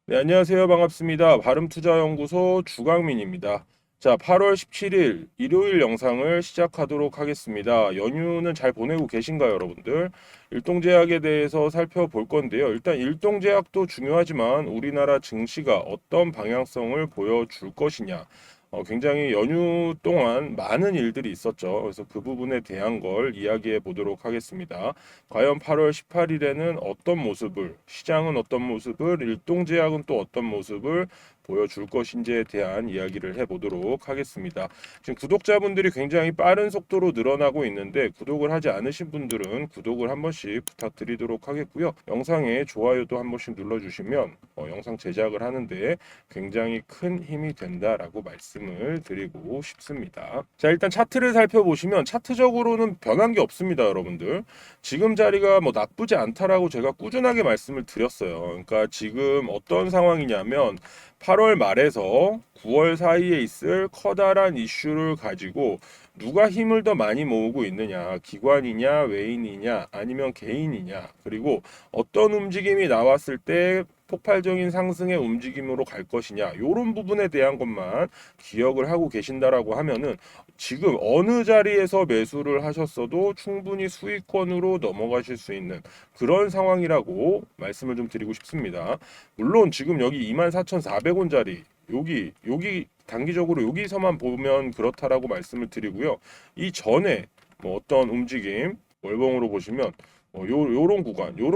네, 안녕하세요. 반갑습니다. 바름투자연구소 주강민입니다. 자, 8월 17일 일요일 영상을 시작하도록 하겠습니다. 연휴는 잘 보내고 계신가요, 여러분들? 일동제약에 대해서 살펴볼 건데요. 일단 일동제약도 중요하지만 우리나라 증시가 어떤 방향성을 보여줄 것이냐. 굉장히 연휴 동안 많은 일들이 있었죠. 그래서 그 부분에 대한 걸 이야기해 보도록 하겠습니다. 과연 8월 18일에는 어떤 모습을, 시장은 어떤 모습을, 일동제약은 또 어떤 모습을 보여줄 것인지에 대한 이야기를 해보도록 하겠습니다. 지금 구독자분들이 굉장히 빠른 속도로 늘어나고 있는데 구독을 하지 않으신 분들은 구독을 한 번씩 부탁드리도록 하겠고요. 영상에 좋아요도 한 번씩 눌러주시면 영상 제작을 하는데 굉장히 큰 힘이 된다라고 말씀을 드리고 싶습니다. 자, 일단 차트를 살펴보시면 차트적으로는 변한 게 없습니다, 여러분들. 지금 자리가 뭐 나쁘지 않다라고 제가 꾸준하게 말씀을 드렸어요. 그러니까 지금 어떤 상황이냐면 8월 말에서 9월 사이에 있을 커다란 이슈를 가지고 누가 힘을 더 많이 모으고 있느냐, 기관이냐, 외인이냐, 아니면 개인이냐, 그리고 어떤 움직임이 나왔을 때 폭발적인 상승의 움직임으로 갈 것이냐, 이런 부분에 대한 것만 기억을 하고 계신다라고 하면은 지금 어느 자리에서 매수를 하셨어도 충분히 수익권으로 넘어가실 수 있는 그런 상황이라고 말씀을 좀 드리고 싶습니다. 물론 지금 여기 24,400원짜리 여기 단기적으로 여기서만 보면 그렇다라고 말씀을 드리고요. 이 전에 뭐 어떤 움직임 월봉으로 보시면 요런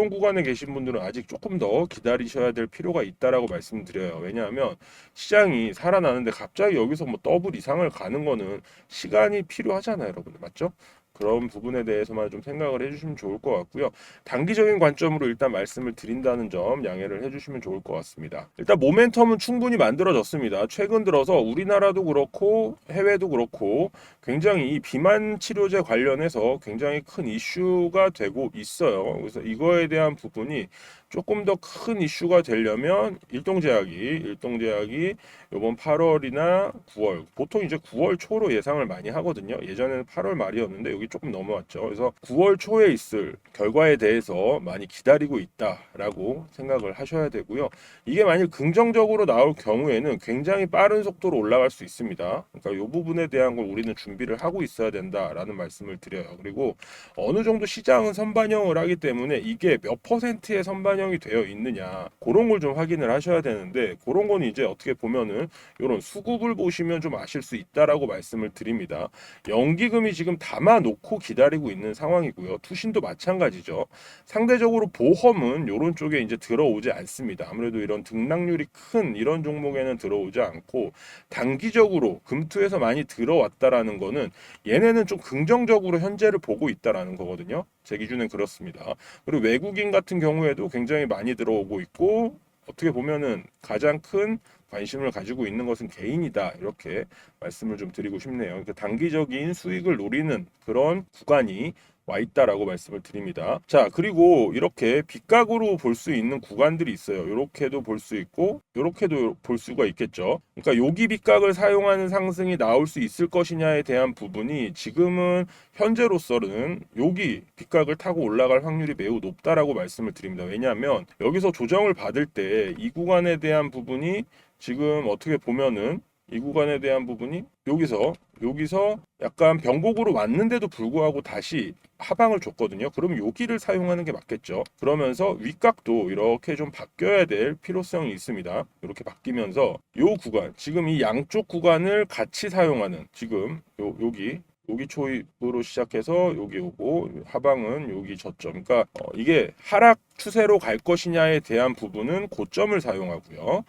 구간에 계신 분들은 아직 조금 더 기다리셔야 될 필요가 있다라고 말씀드려요. 왜냐하면 시장이 살아나는데 갑자기 여기서 뭐 더블 이상을 가는 거는 시간이 필요하잖아요, 여러분들. 맞죠? 그런 부분에 대해서만 좀 생각을 해주시면 좋을 것 같고요. 단기적인 관점으로 일단 말씀을 드린다는 점 양해를 해주시면 좋을 것 같습니다. 일단 모멘텀은 충분히 만들어졌습니다. 최근 들어서 우리나라도 그렇고 해외도 그렇고 굉장히 이 비만 치료제 관련해서 굉장히 큰 이슈가 되고 있어요. 그래서 이거에 대한 부분이 조금 더 큰 이슈가 되려면 일동제약이 이번 8월이나 9월, 보통 이제 9월 초로 예상을 많이 하거든요. 예전에는 8월 말이었는데 여기 조금 넘어왔죠. 그래서 9월 초에 있을 결과에 대해서 많이 기다리고 있다라고 생각을 하셔야 되고요. 이게 만약 긍정적으로 나올 경우에는 굉장히 빠른 속도로 올라갈 수 있습니다. 그러니까 이 부분에 대한 걸 우리는 준비를 하고 있어야 된다라는 말씀을 드려요. 그리고 어느 정도 시장은 선반영을 하기 때문에 이게 몇 퍼센트의 선반영이 되어 있느냐 그런 걸 좀 확인을 하셔야 되는데 그런 건 이제 어떻게 보면은 이런 수급을 보시면 좀 아실 수 있다라고 말씀을 드립니다. 연기금이 지금 담아놓고 기다리고 있는 상황이고요. 투신도 마찬가지죠. 상대적으로 보험은 이런 쪽에 이제 들어오지 않습니다. 아무래도 이런 등락률이 큰 이런 종목에는 들어오지 않고 단기적으로 금투에서 많이 들어왔다라는 거는 얘네는 좀 긍정적으로 현재를 보고 있다라는 거거든요. 제 기준엔 그렇습니다. 그리고 외국인 같은 경우에도 굉장히 많이 들어오고 있고 어떻게 보면은 가장 큰 관심을 가지고 있는 것은 개인이다. 이렇게 말씀을 좀 드리고 싶네요. 그러니까 단기적인 수익을 노리는 그런 구간이 와 있다라고 말씀을 드립니다. 자, 그리고 이렇게 빗각으로 볼 수 있는 구간들이 있어요. 이렇게도 볼 수 있고 이렇게도 볼 수가 있겠죠. 그러니까 여기 빗각을 사용하는 상승이 나올 수 있을 것이냐에 대한 부분이 지금은 현재로서는 여기 빗각을 타고 올라갈 확률이 매우 높다라고 말씀을 드립니다. 왜냐하면 여기서 조정을 받을 때 이 구간에 대한 부분이 지금 어떻게 보면은 이 구간에 대한 부분이 여기서 약간 변곡으로 왔는데도 불구하고 다시 하방을 줬거든요. 그러면 여기를 사용하는 게 맞겠죠. 그러면서 윗각도 이렇게 좀 바뀌어야 될 필요성이 있습니다. 이렇게 바뀌면서 요 구간, 지금 이 양쪽 구간을 같이 사용하는 지금 여기 초입으로 시작해서 여기 오고 하방은 여기 저점. 그러니까 이게 하락 추세로 갈 것이냐에 대한 부분은 고점을 사용하고요.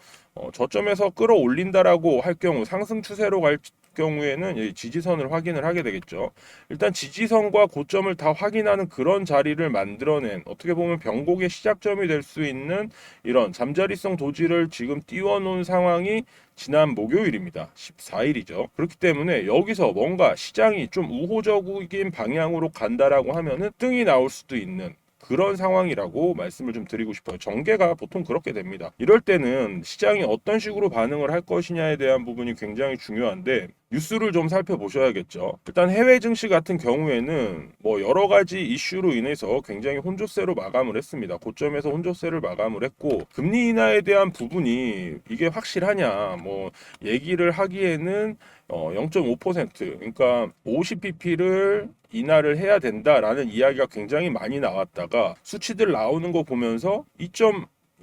저점에서 끌어올린다라고 할 경우 상승 추세로 갈 경우에는 이 지지선을 확인을 하게 되겠죠. 일단 지지선과 고점을 다 확인하는 그런 자리를 만들어낸 어떻게 보면 변곡의 시작점이 될 수 있는 이런 잠자리성 도지를 지금 띄워놓은 상황이 지난 목요일입니다. 14일이죠. 그렇기 때문에 여기서 뭔가 시장이 좀 우호적인 방향으로 간다라고 하면은 등이 나올 수도 있는 그런 상황이라고 말씀을 좀 드리고 싶어요. 전개가 보통 그렇게 됩니다. 이럴 때는 시장이 어떤 식으로 반응을 할 것이냐에 대한 부분이 굉장히 중요한데 뉴스를 좀 살펴보셔야겠죠. 일단 해외 증시 같은 경우에는 뭐 여러 가지 이슈로 인해서 굉장히 혼조세로 마감을 했습니다. 고점에서 혼조세를 마감을 했고 금리 인하에 대한 부분이 이게 확실하냐 뭐 얘기를 하기에는 0.5% 그러니까 50bp를 인하를 해야 된다라는 이야기가 굉장히 많이 나왔다가 수치들 나오는 거 보면서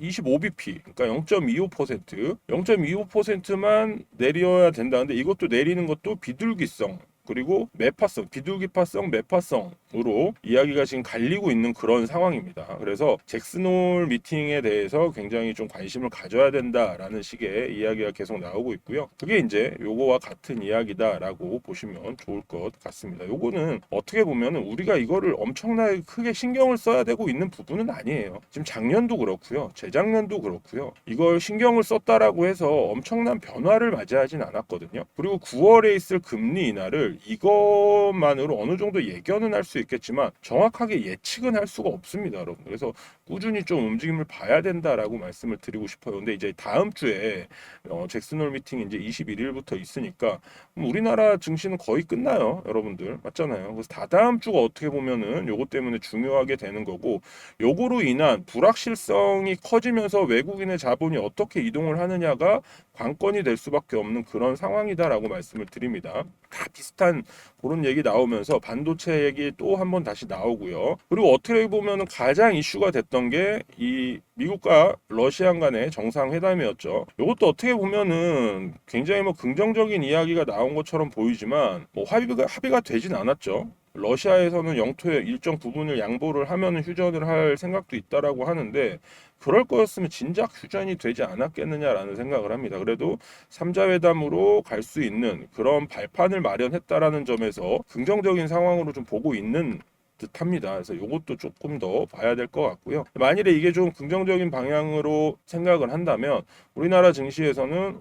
25bp, 그러니까 0.25%, 0.25%만 내려야 된다는데 이것도 내리는 것도 비둘기성 그리고 매파성, 비둘기파성, 매파성으로 이야기가 지금 갈리고 있는 그런 상황입니다. 그래서 잭슨홀 미팅에 대해서 굉장히 좀 관심을 가져야 된다라는 식의 이야기가 계속 나오고 있고요. 그게 이제 요거와 같은 이야기다라고 보시면 좋을 것 같습니다. 요거는 어떻게 보면은 우리가 이거를 엄청나게 크게 신경을 써야 되고 있는 부분은 아니에요. 지금 작년도 그렇고요. 재작년도 그렇고요. 이걸 신경을 썼다라고 해서 엄청난 변화를 맞이하진 않았거든요. 그리고 9월에 있을 금리 인하를 이것만으로 어느 정도 예견은 할 수 있겠지만 정확하게 예측은 할 수가 없습니다, 여러분. 그래서 꾸준히 좀 움직임을 봐야 된다라고 말씀을 드리고 싶어요. 근데 이제 다음 주에 잭슨홀 미팅이 이제 21일부터 있으니까 우리나라 증시는 거의 끝나요, 여러분들. 맞잖아요. 그래서 다다음 주가 어떻게 보면은 요것 때문에 중요하게 되는 거고 요거로 인한 불확실성이 커지면서 외국인의 자본이 어떻게 이동을 하느냐가 관건이 될 수밖에 없는 그런 상황이다라고 말씀을 드립니다. 다 비슷한 그런 얘기 나오면서 반도체 얘기 또 한 번 다시 나오고요. 그리고 어떻게 보면 가장 이슈가 됐던 게 이 미국과 러시아 간의 정상회담이었죠. 이것도 어떻게 보면은 굉장히 뭐 긍정적인 이야기가 나온 것처럼 보이지만 뭐 합의가 되진 않았죠. 러시아에서는 영토의 일정 부분을 양보를 하면 휴전을 할 생각도 있다라고 하는데 그럴 거였으면 진작 휴전이 되지 않았겠느냐라는 생각을 합니다. 그래도 3자 회담으로 갈 수 있는 그런 발판을 마련했다라는 점에서 긍정적인 상황으로 좀 보고 있는 듯합니다. 그래서 이것도 조금 더 봐야 될 것 같고요. 만일에 이게 좀 긍정적인 방향으로 생각을 한다면 우리나라 증시에서는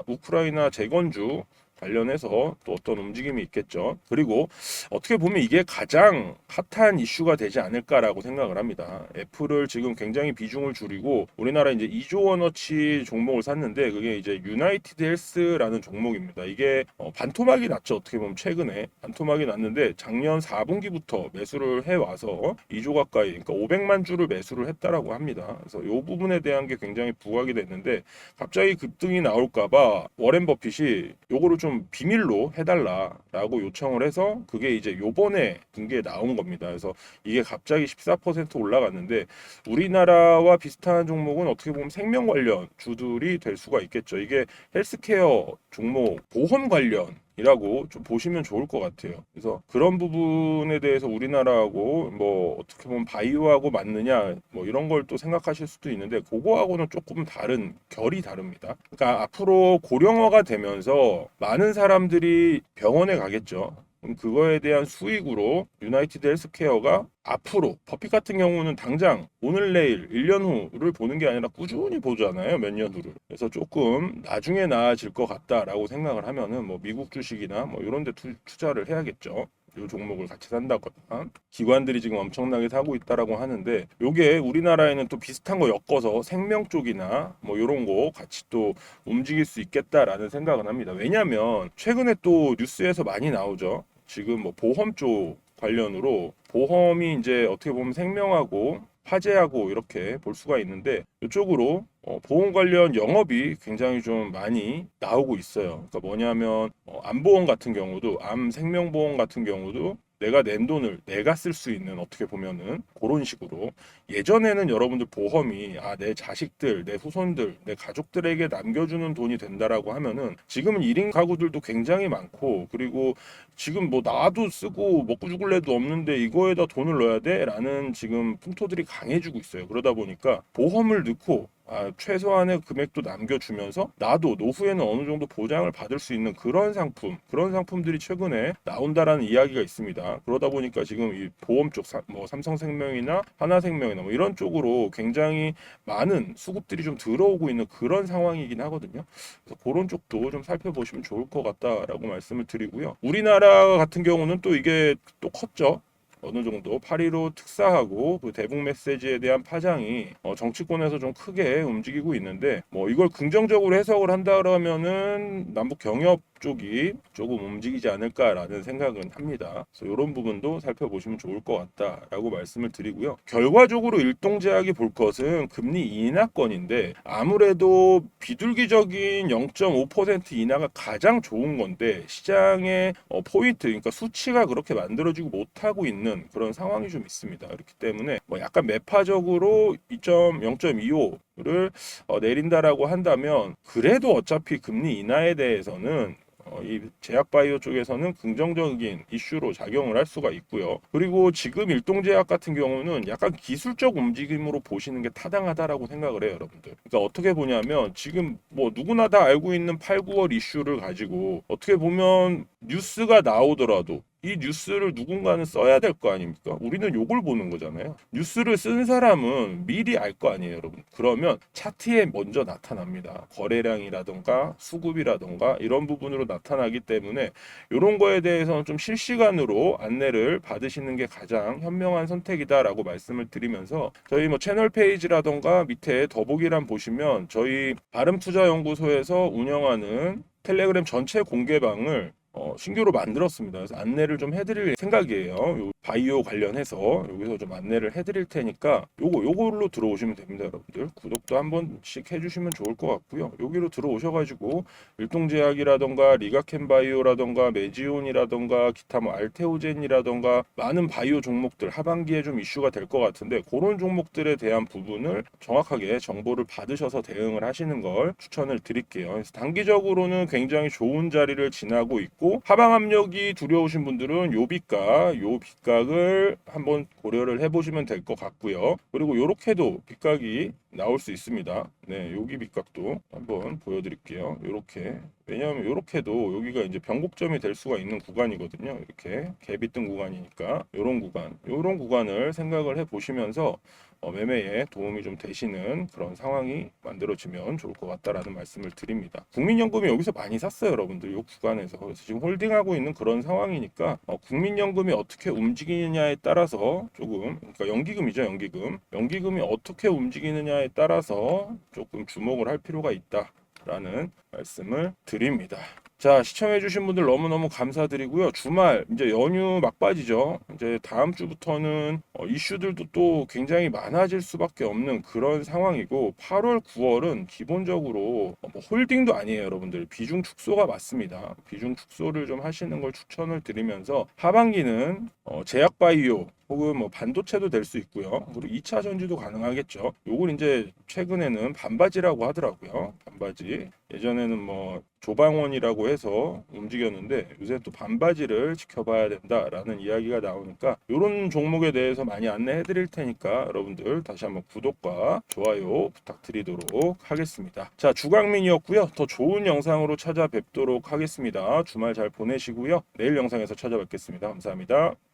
우크라이나 재건주 관련해서 또 어떤 움직임이 있겠죠. 그리고 어떻게 보면 이게 가장 핫한 이슈가 되지 않을까라고 생각을 합니다. 애플을 지금 굉장히 비중을 줄이고 우리나라 이제 2조 원어치 종목을 샀는데 그게 이제 유나이티드 헬스라는 종목입니다. 이게 반토막이 났죠. 어떻게 보면 최근에 반토막이 났는데 작년 4분기부터 매수를 해 와서 2조 가까이 그러니까 500만 주를 매수를 했다라고 합니다. 그래서 이 부분에 대한 게 굉장히 부각이 됐는데 갑자기 급등이 나올까봐 워렌 버핏이 요거를 좀 비밀로 해달라라고 요청을 해서 그게 이제 요번에 등기에 나온 겁니다. 그래서 이게 갑자기 14% 올라갔는데 우리나라와 비슷한 종목은 어떻게 보면 생명 관련 주들이 될 수가 있겠죠. 이게 헬스케어 종목, 보험 관련 이라고 좀 보시면 좋을 것 같아요. 그래서 그런 부분에 대해서 우리나라하고 뭐 어떻게 보면 바이오하고 맞느냐 뭐 이런 걸 또 생각하실 수도 있는데 그거하고는 조금 다른 결이 다릅니다. 그러니까 앞으로 고령화가 되면서 많은 사람들이 병원에 가겠죠. 그럼 그거에 대한 수익으로 유나이티드 헬스케어가 앞으로 버핏 같은 경우는 당장 오늘 내일 1년 후를 보는 게 아니라 꾸준히 보잖아요. 몇 년 후를. 그래서 조금 나중에 나아질 것 같다라고 생각을 하면은 뭐 미국 주식이나 뭐 이런 데 투자를 해야겠죠. 이 종목을 같이 산다거나 기관들이 지금 엄청나게 사고 있다라고 하는데 요게 우리나라에는 또 비슷한 거 엮어서 생명 쪽이나 뭐 이런 거 같이 또 움직일 수 있겠다라는 생각은 합니다. 왜냐하면 최근에 또 뉴스에서 많이 나오죠. 지금 뭐 보험 쪽 관련으로 보험이 이제 어떻게 보면 생명하고 화재하고 이렇게 볼 수가 있는데 이쪽으로 보험 관련 영업이 굉장히 좀 많이 나오고 있어요. 그러니까 뭐냐면 암보험 같은 경우도 암 생명보험 같은 경우도 내가 낸 돈을 내가 쓸 수 있는 어떻게 보면은 그런 식으로 예전에는 여러분들 보험이 내 자식들, 내 후손들, 내 가족들에게 남겨주는 돈이 된다라고 하면은 지금은 1인 가구들도 굉장히 많고 그리고 지금 뭐 나도 쓰고 먹고 죽을 애도 없는데 이거에다 돈을 넣어야 돼? 라는 지금 풍토들이 강해지고 있어요. 그러다 보니까 보험을 넣고 최소한의 금액도 남겨주면서 나도 노후에는 어느 정도 보장을 받을 수 있는 그런 상품들이 최근에 나온다라는 이야기가 있습니다. 그러다 보니까 지금 이 보험 쪽, 뭐 삼성생명이나 하나생명이나 뭐 이런 쪽으로 굉장히 많은 수급들이 좀 들어오고 있는 그런 상황이긴 하거든요. 그래서 그런 쪽도 좀 살펴보시면 좋을 것 같다라고 말씀을 드리고요. 우리나라 같은 경우는 또 이게 또 컸죠. 어느 정도 8.15 특사하고 그 대북 메시지에 대한 파장이 정치권에서 좀 크게 움직이고 있는데 뭐 이걸 긍정적으로 해석을 한다 그러면은 남북 경협 쪽이 조금 움직이지 않을까라는 생각은 합니다. 그래서 이런 부분도 살펴보시면 좋을 것 같다라고 말씀을 드리고요. 결과적으로 일동제약이 볼 것은 금리 인하권인데 아무래도 비둘기적인 0.5% 인하가 가장 좋은 건데 시장의 포인트, 그러니까 수치가 그렇게 만들어지고 못하고 있는 그런 상황이 좀 있습니다. 그렇기 때문에 뭐 약간 매파적으로 0.25를 내린다라고 한다면 그래도 어차피 금리 인하에 대해서는 이 제약바이오 쪽에서는 긍정적인 이슈로 작용을 할 수가 있고요. 그리고 지금 일동제약 같은 경우는 약간 기술적 움직임으로 보시는 게 타당하다라고 생각을 해요, 여러분들. 그러니까 어떻게 보냐면 지금 뭐 누구나 다 알고 있는 8, 9월 이슈를 가지고 어떻게 보면 뉴스가 나오더라도 이 뉴스를 누군가는 써야 될 거 아닙니까? 우리는 요걸 보는 거잖아요. 뉴스를 쓴 사람은 미리 알 거 아니에요, 여러분. 그러면 차트에 먼저 나타납니다. 거래량이라던가 수급이라던가 이런 부분으로 나타나기 때문에 이런 거에 대해서는 좀 실시간으로 안내를 받으시는 게 가장 현명한 선택이다라고 말씀을 드리면서 저희 뭐 채널 페이지라던가 밑에 더보기란 보시면 저희 바름투자연구소에서 운영하는 텔레그램 전체 공개방을 신규로 만들었습니다. 그래서 안내를 좀 해드릴 생각이에요. 요 바이오 관련해서 여기서 좀 안내를 해드릴 테니까 요걸로 들어오시면 됩니다, 여러분들. 구독도 한 번씩 해주시면 좋을 것 같고요. 여기로 들어오셔가지고 일동제약이라던가 리가켄바이오라던가 메지온이라던가 기타 뭐 알테오젠이라던가 많은 바이오 종목들 하반기에 좀 이슈가 될 것 같은데 그런 종목들에 대한 부분을 정확하게 정보를 받으셔서 대응을 하시는 걸 추천을 드릴게요. 그래서 단기적으로는 굉장히 좋은 자리를 지나고 있고 하방 압력이 두려우신 분들은 요 빗각을 한번 고려를 해보시면 될 것 같고요. 그리고 요렇게도 빗각이 나올 수 있습니다. 네, 여기 빗각도 한번 보여드릴게요. 요렇게. 왜냐하면 요렇게도 여기가 이제 변곡점이 될 수가 있는 구간이거든요. 이렇게 갭이 뜬 구간이니까 요런 구간을 생각을 해 보시면서 매매에 도움이 좀 되시는 그런 상황이 만들어지면 좋을 것 같다라는 말씀을 드립니다. 국민연금이 여기서 많이 샀어요, 여러분들. 이 구간에서. 그래서 지금 홀딩하고 있는 그런 상황이니까 국민연금이 어떻게 움직이느냐에 따라서 조금, 그러니까 연기금이죠, 연기금이 어떻게 움직이느냐에 따라서 조금 주목을 할 필요가 있다라는 말씀을 드립니다. 자, 시청해주신 분들 너무너무 감사드리고요. 주말 이제 연휴 막바지죠. 이제 다음 주부터는 이슈들도 또 굉장히 많아질 수밖에 없는 그런 상황이고 8월, 9월은 기본적으로 뭐 홀딩도 아니에요, 여러분들. 비중 축소가 맞습니다. 비중 축소를 좀 하시는 걸 추천을 드리면서 하반기는 제약바이오 혹은 뭐 반도체도 될 수 있고요. 그리고 2차 전지도 가능하겠죠. 요걸 이제 최근에는 반바지라고 하더라고요. 반바지. 예전에는 뭐 조방원이라고 해서 움직였는데 요새 또 반바지를 지켜봐야 된다라는 이야기가 나오니까 이런 종목에 대해서 많이 안내해 드릴 테니까 여러분들 다시 한번 구독과 좋아요 부탁드리도록 하겠습니다. 자, 주강민이었고요. 더 좋은 영상으로 찾아뵙도록 하겠습니다. 주말 잘 보내시고요. 내일 영상에서 찾아뵙겠습니다. 감사합니다.